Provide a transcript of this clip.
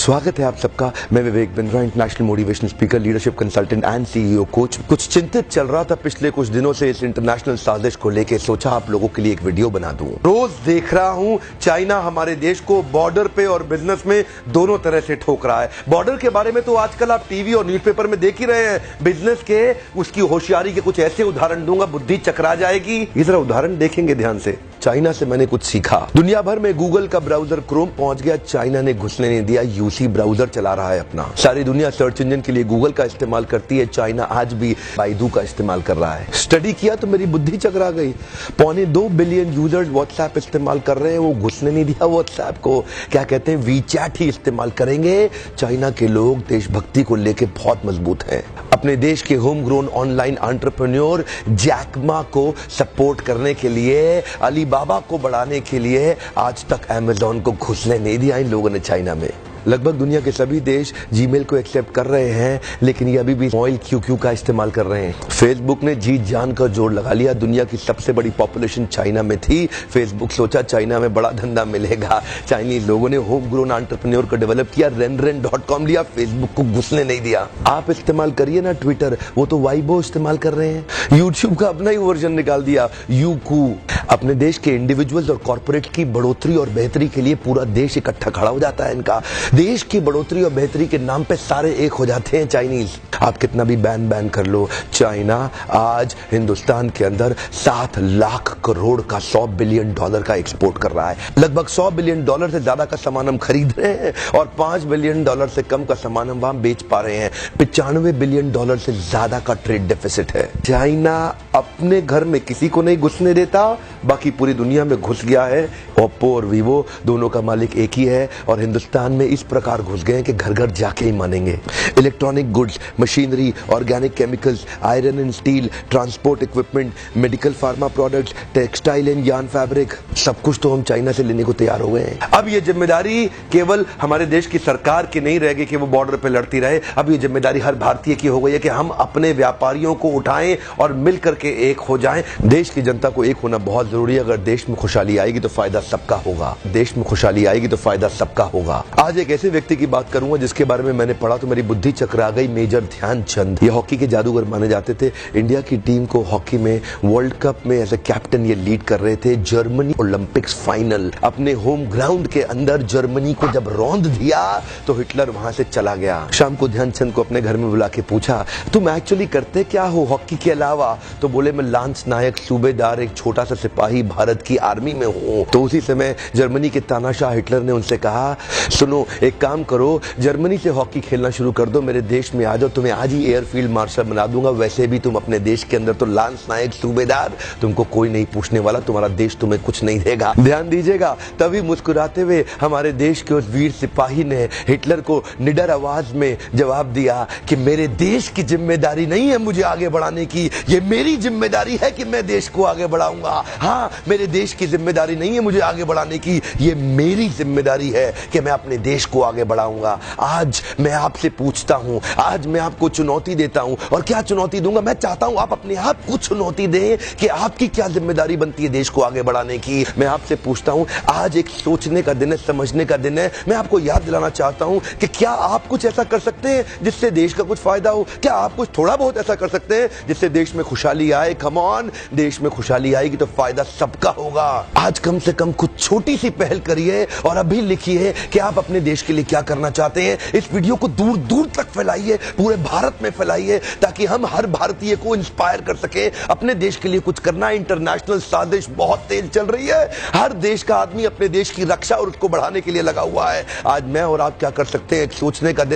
स्वागत है आप सबका। मैं Vivek Bindra, international motivational speaker, leadership consultant and CEO coach. कुछ चिंतित चल रहा था पिछले कुछ दिनों से इस इंटरनेशनल साजिश को लेके, सोचा आप लोगों के लिए एक वीडियो बना दूं। रोज देख रहा हूं चाइना हमारे देश को बॉर्डर पे और बिजनेस में दोनों तरह से ठोक रहा है। बॉर्डर के बारे में तो आजकल आप टीवी और न्यूज़पेपर में देख ही रहे हैं। बिजनेस के उसकी होशियारी के कुछ ऐसे उदाहरण दूंगा, बुद्धि चकरा जाएगी। ये जरा उदाहरण देखेंगे ध्यान से। चाइना से मैंने कुछ सीखा। दुनिया भर में गूगल का ब्राउजर क्रोम पहुंच गया, चाइना ने घुसने नहीं दिया। यूसी ब्राउजर चला रहा है अपना। सारी दुनिया सर्च इंजन के लिए गूगल का इस्तेमाल करती है, चाइना आज भी बाइडू का इस्तेमाल कर रहा है। स्टडी किया तो मेरी बुद्धि चकरा गई। 2.25 बिलियन यूजर्स व्हाट्सएप इस्तेमाल कर रहे हैं, वो घुसने नहीं दिया व्हाट्सएप को। क्या कहते हैं, वीचैट ही इस्तेमाल करेंगे। चाइना के लोग देशभक्ति को लेकर बहुत मजबूत हैं। अपने देश के home grown online entrepreneur Jack Ma को सपोर्ट करने के लिए, अलीबाबा को बढ़ाने के लिए आज तक अमेज़न को घुसने नहीं दिया इन लोगों ने चाइना में। लगभग दुनिया के सभी देश जीमेल को एक्सेप्ट कर रहे हैं, लेकिन ये अभी भी मॉइल क्यू का इस्तेमाल कर रहे हैं। फेसबुक ने जीत जान का जोर लगा लिया। दुनिया की सबसे बड़ी पॉपुलेशन चाइना में थी। फेसबुक सोचा चाइना में बड़ा धंधा मिलेगा। चाइनीज लोगों ने होम ग्रोन एंटरप्रेन्योर को डेवलप किया, renren.com लिया, फेसबुक को घुसने नहीं दिया। आप इस्तेमाल करिए ना ट्विटर, वो तो वाइबो इस्तेमाल कर रहे हैं। यूट्यूब का अपना ही वर्जन निकाल दिया, यूकू। अपने देश के इंडिविजुअल्स और कॉर्पोरेट की बढ़ोतरी और बेहतरी के लिए पूरा देश इकट्ठा खड़ा हो जाता है इनका। देश की बढ़ोतरी और बेहतरी के नाम पे सारे एक हो जाते हैं चाइनीज। आप कितना भी बैन कर लो, चाइना आज हिंदुस्तान के अंदर 7 लाख करोड़ का $100 बिलियन का एक्सपोर्ट कर रहा है। लगभग $100 बिलियन से ज्यादा का सामान हम खरीद रहे हैं और $5 बिलियन से कम का सामान हम वहां बेच पा रहे हैं। $95 बिलियन से ज्यादा का ट्रेड डेफिसिट है। चाइना अपने घर में किसी को नहीं घुसने देता, बाकी पूरी दुनिया में घुस गया है। ओप्पो और वीवो दोनों का मालिक एक ही है और हिंदुस्तान में इस प्रकार घुस गए कि घर घर जाके ही मानेंगे। Electronic goods, machinery, organic chemicals, iron and steel, transport equipment, medical pharma products, textile and yarn fabric, सब कुछ तो हम चाइना से लेने को तैयार हो गए हैं। अब ये जिम्मेदारी केवल हमारे देश की सरकार की नहीं रहेगी कि वो बॉर्डर पे लड़ती रहे। अब ये जिम्मेदारी हर भारतीय की हो गई है कि हम अपने व्यापारियों को उठाएं और मिल करके एक हो जाएं। देश की जनता को एक होना बहुत जरूरी है। अगर देश में खुशहाली आएगी तो फायदा सबका होगा। देश में खुशहाली आएगी तो फायदा सबका होगा। आज एक ऐसे व्यक्ति की बात करूंगा जिसके बारे में मैंने पढ़ा तो मेरी बुद्धि चकरा गई। मेजर ध्यानचंद, ये हॉकी के जादूगर माने जाते थे। इंडिया की टीम को हॉकी में वर्ल्ड कप में एज ए कैप्टन ये लीड कर रहे थे। जर्मनी ओलंपिक्स फाइनल अपने होम ग्राउंड के अंदर जर्मनी को जब रौंद दिया तो हिटलर वहां से चला गया। शाम को ध्यानचंद को अपने घर में बुला के पूछा, तुम एक्चुअली करते क्या हो हॉकी के अलावा? तो बोले, मैं लांस नायक, सूबेदार, एक छोटा सा सिपाही भारत की आर्मी में हूं। तो उसी समय जर्मनी के तानाशाह हिटलर ने उनसे कहा, सुनो एक काम करो, जर्मनी से हॉकी खेलना शुरू कर दो, मेरे देश में आ जाओ, तुम्हें आज ही एयरफील्ड मार्शल बना दूंगा। वैसे भी तुम अपने देश के अंदर तो लांस नायक, सूबेदार, तुमको कोई नहीं पूछने वाला, तुम्हारा देश तुम्हें कुछ नहीं देगा। ध्यान दीजिएगा, तभी मुस्कुराते हुए हमारे देश के उस वीर सिपाही ने हिटलर को निडर आवाज में जवाब दिया कि मेरे देश की जिम्मेदारी नहीं है मुझे आगे बढ़ाने की, ये मेरी जिम्मेदारी है कि मैं देश को आगे बढ़ाऊंगा। हाँ, मेरे देश की जिम्मेदारी नहीं है मुझे आगे बढ़ाने की, ये मेरी जिम्मेदारी है कि मैं अपने देश को आगे बढ़ाऊंगा। आज मैं आपसे पूछता हूं, आज मैं आपको चुनौती देता हूं। और क्या चुनौती दूंगा? मैं चाहता हूं आप अपने आप को चुनौती दें कि आपकी क्या जिम्मेदारी बनती है देश को आगे बढ़ाने की। मैं आपसे पूछता हूं, आज एक सोचने का दिन है, समझने का दिन है। मैं आपको याद दिलाना चाहता हूं कि क्या आप कुछ ऐसा कर सकते हैं जिससे देश का कुछ फायदा हो? क्या आप कुछ थोड़ा बहुत ऐसा कर सकते हैं जिससे देश में खुशहाली आए? कम ऑन, देश में खुशहाली आएगी तो फायदा सबका होगा। आज कम से कम कुछ छोटी सी पहल करिए और अभी लिखिए कि आप अपने देश के लिए क्या करना चाहते हैं। इस वीडियो को दूर दूर तक फैलाइए, पूरे भारत में फैलाइए, ताकि हम हर भारतीय को इंस्पायर कर सके अपने देश के लिए कुछ करना। इंटरनेशनल साजिश बहुत तेज चल रही है। हर देश का आदमी अपने देश की रक्षा और उसको बढ़ाने के लिए लगा हुआ है। आज मैं और आप क्या कर सकते हैं? एक सोचने का दिन